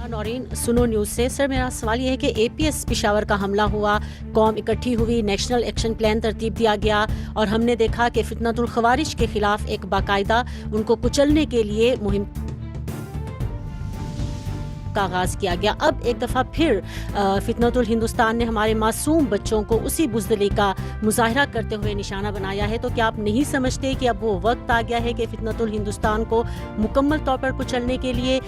नौरीन सुनो न्यूज़ से। सर, मेरा सवाल ये है कि एपीएस पेशावर का हमला हुआ, कौम इकट्ठी हुई, नेशनल एक्शन प्लान तरतीब दिया गया और हमने देखा कि फितनतुल खवारिज के खिलाफ एक बाकायदा उनको कुचलने के लिए मुहिम का आगाज किया गया। अब एक दफ़ा फिर फितनतुल हिंदुस्तान ने हमारे मासूम बच्चों को उसी बुज़दिली का मुजाहरा करते हुए निशाना बनाया है। तो क्या आप नहीं समझते कि अब वो वक्त आ गया है कि फितनतुल हिंदुस्तान को मुकम्मल तौर पर कुचलने के लिए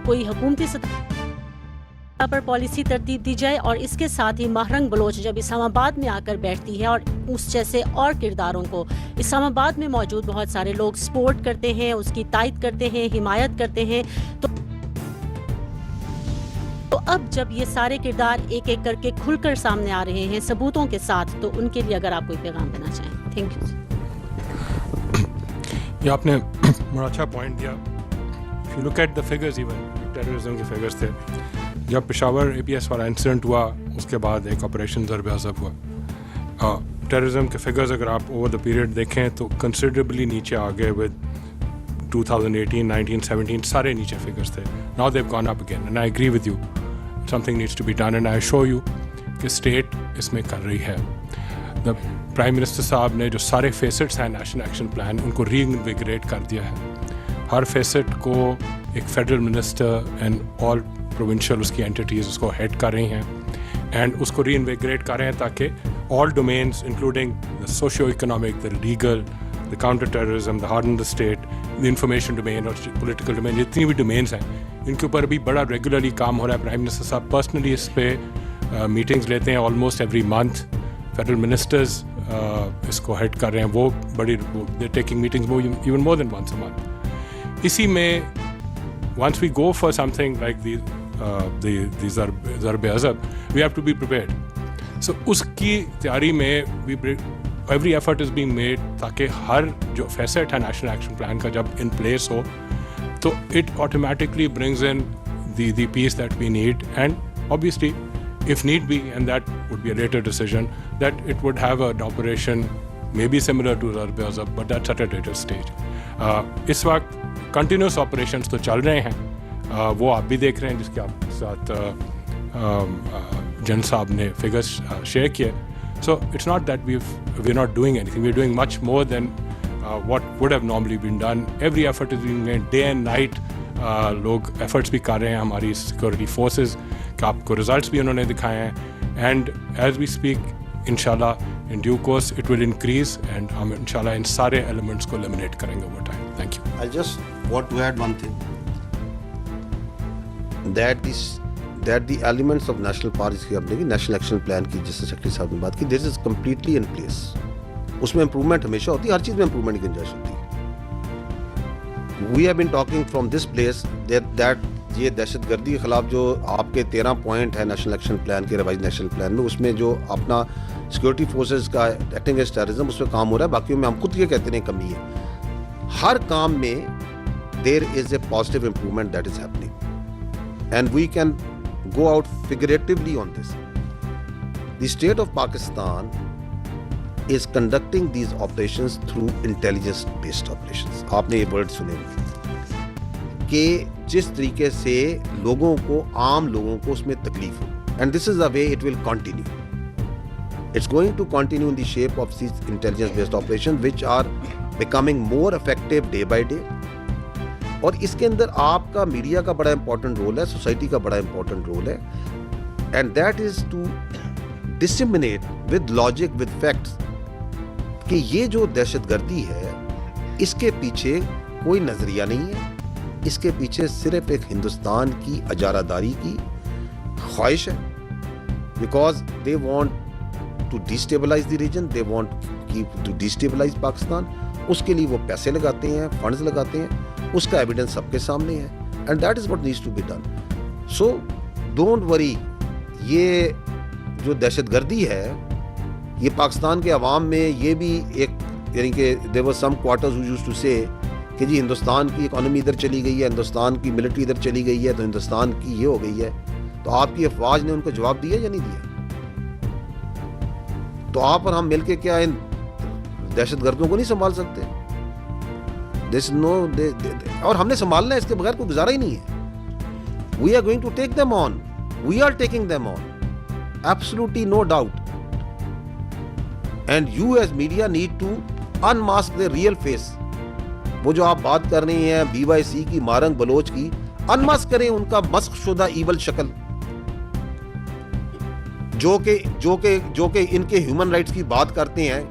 कोई हुकूमती सतह पर पॉलिसी तरतीब दी जाए? और इसके साथ ही महरंग बलोच जब इस्लामाबाद में आकर बैठती है और उस जैसे और किरदारों को इस्लामाबाद में मौजूद बहुत सारे लोग सपोर्ट करते हैं, उसकी तायद करते हैं, हिमायत करते हैं, तो अब जब ये सारे किरदार एक एक करके खुलकर सामने आ रहे हैं सबूतों के साथ, तो उनके लिए अगर आप कोई पैगाम देना चाहें। Thank you. ये आपने बड़ा अच्छा पॉइंट दिया। If you look at the figures, even terrorism के फिगर्स थे, जब पेशावर एपीएस वाला इंसिडेंट हुआ उसके बाद एक ऑपरेशन ज़रब अज़ब हुआ। टेररिज्म के फिगर्स अगर आप ओवर द पीरियड देखें तो कंसिडरेबली नीचे आ गए। विद 2018, 19, 17 सारे नीचे फिगर्स थे। Now they've gone up again and I agree with you, something needs to be done and I show you कि स्टेट इसमें कर रही है। द प्राइम मिनिस्टर साहब ने जो सारे फेसेट्स हैं नेशनल एक्शन प्लान, उनको रीइन्विगरेट कर दिया है। हर फेसेट को एक federal minister and all provincial उसकी एंटिटीज़ उसको हेड कर रही हैं एंड उसको रीइन्विगरेट कर रहे हैं ताकि all domains including the socio economic, the legal, the counter terrorism, the harden the state, the information domain और पॉलिटिकल डोमेन, जितनी भी डोमेन्स हैं इनके ऊपर भी बड़ा रेगुलरली काम हो रहा है। प्राइम मिनिस्टर साहब पर्सनली इस पे मीटिंग्स लेते हैं almost every month. Federal ministers इसको हेड कर रहे हैं, वो बड़ी they taking meetings even more than once a month. इसी में once we go for something like these ज़रब अज़ब, we have to be prepared. So उसकी तैयारी में every effort is being made ताकि हर जो facet है नेशनल एक्शन प्लान का जब in place हो तो it automatically brings in the piece that we need, and obviously if need be, and that would be a later decision, that it would have an operation maybe similar to ज़रब अज़ब, but that's at a later stage. इस वक्त continuous operations तो चल रहे हैं, वो आप भी देख रहे हैं जिसके आपके साथ जन साहब ने फिगर्स शेयर किए। So it's not that we are not doing anything, we are doing much more than what would have normally been done. Every effort is being made, day and night लोग efforts भी कर रहे हैं, हमारी security forces का आपको results भी उन्होंने दिखाए हैं। एंड एज वी स्पीक इंशाल्लाह in due course it will increase and हम इंशाल्लाह इन सारे एलिमेंट्स को eliminate करेंगे over time. Thank you. I just want to add one thing, that the elements of national parties की अपने की national action plan की जिससे सेक्रेटरी साहब ने बात की, this is completely in place. उसमें improvement हमेशा होती है, हर चीज़ में improvement की गुंजाइश होती है। We have been talking from this place that ये दहशतगर्दी के खिलाफ जो आपके 13 पॉइंट है नेशनल एक्शन प्लान के रिवाइज नेशनल प्लान में, उसमें जो अपना सिक्योरिटी फोर्सेस का एक्टिंग अगेंस्ट टेररिज्म उसमें काम हो रहा है। बाकी में हम खुद ये कहते हैं कमी है। हर काम में there is a positive improvement that is happening and we can go out figuratively on this. The state of Pakistan is conducting these operations through intelligence based operations. आपने ये वर्ड सुने कि जिस तरीके से लोगों को, आम लोगों को उसमें तकलीफ हो, and this is the way it will continue. It's going to continue in the shape of these intelligence-based operations, which are becoming more effective day by day. और इसके अंदर आपका मीडिया का बड़ा इंपॉर्टेंट रोल है, सोसाइटी का बड़ा important role है, and that is to disseminate with logic, with facts, कि ये जो दहशतगर्दी है इसके पीछे कोई नजरिया नहीं है, इसके पीछे सिर्फ एक हिंदुस्तान की अजारादारी की ख्वाहिश है, because they want to destabilize the region, they want to destabilize Pakistan. उसके लिए वो पैसे लगाते हैं, फंड्स लगाते हैं, उसका एविडेंस सबके सामने है, and that is what needs to be done. So don't worry, ये जो दहशतगर्दी है ये पाकिस्तान के अवाम में ये भी एक, यानी कि there were some quarters who used to say कि जी हिंदुस्तान की इकोनॉमी इधर चली गई है, हिंदुस्तान की मिलिट्री इधर चली गई है, तो हिंदुस्तान की ये हो गई है। तो आपकी अफवाज ने उनको जवाब दिया या नहीं दिया? तो आप और हम मिलके क्या इन दहशतगर्दों को नहीं संभाल सकते? और हमने संभालना है, इसके बगैर कोई गुजारा ही नहीं है। We are going to take them on. We are taking them on. Absolutely no doubt. And you as media need to unmask their real face. وہ جو آپ بات کر رہی ہیں BYC کی, مارنگ بلوچ کی, انماسک کریں ان کا مسخ شدہ ایول شکل, جو کہ ان کے ہیومن رائٹس کی بات کرتے ہیں.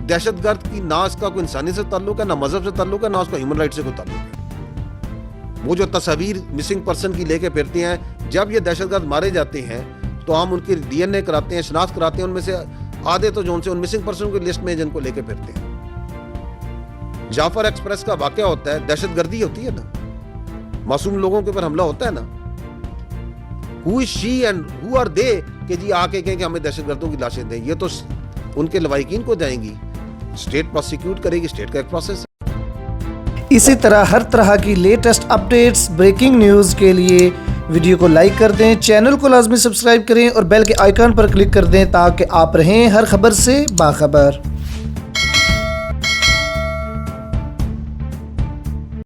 دہشت گرد کی نہ اس کا کوئی انسانی سے تعلق ہے, نہ مذہب سے تعلق ہے, نہ اس کا ہیومن رائٹ سے کوئی تعلق ہے. وہ جو تصاویر مسنگ پرسن کی لے کے پھرتے ہیں, جب یہ دہشت گرد مارے جاتے ہیں تو ہم ان کی DNA کراتے ہیں, شناخت کراتے ہیں. ان میں سے آدھے تو جو ان سے ان مسنگ پرسن کی لسٹ میں جن کو لے کے پھرتے ہیں. جعفر ایکسپریس کا واقعہ ہوتا ہے, دہشت گردی ہوتی ہے نا, معصوم لوگوں کے اوپر حملہ ہوتا ہے نا. Who is she and who are they کہ جی آ کے کہیں کہ ہمیں دہشت گردوں کی لاشیں دیں. یہ تو ان کے لواحقین کو جائیں گی, اسٹیٹ پروسیکیوٹ کرے گی, اسٹیٹ کا ایک پروسیس ہے. اسی طرح ہر طرح کی لیٹسٹ اپڈیٹس, بریکنگ نیوز کے لیے ویڈیو کو لائک کر دیں, چینل کو لازمی سبسکرائب کریں اور بیل کے آئیکن پر کلک کر دیں تاکہ آپ رہیں ہر خبر سے باخبر.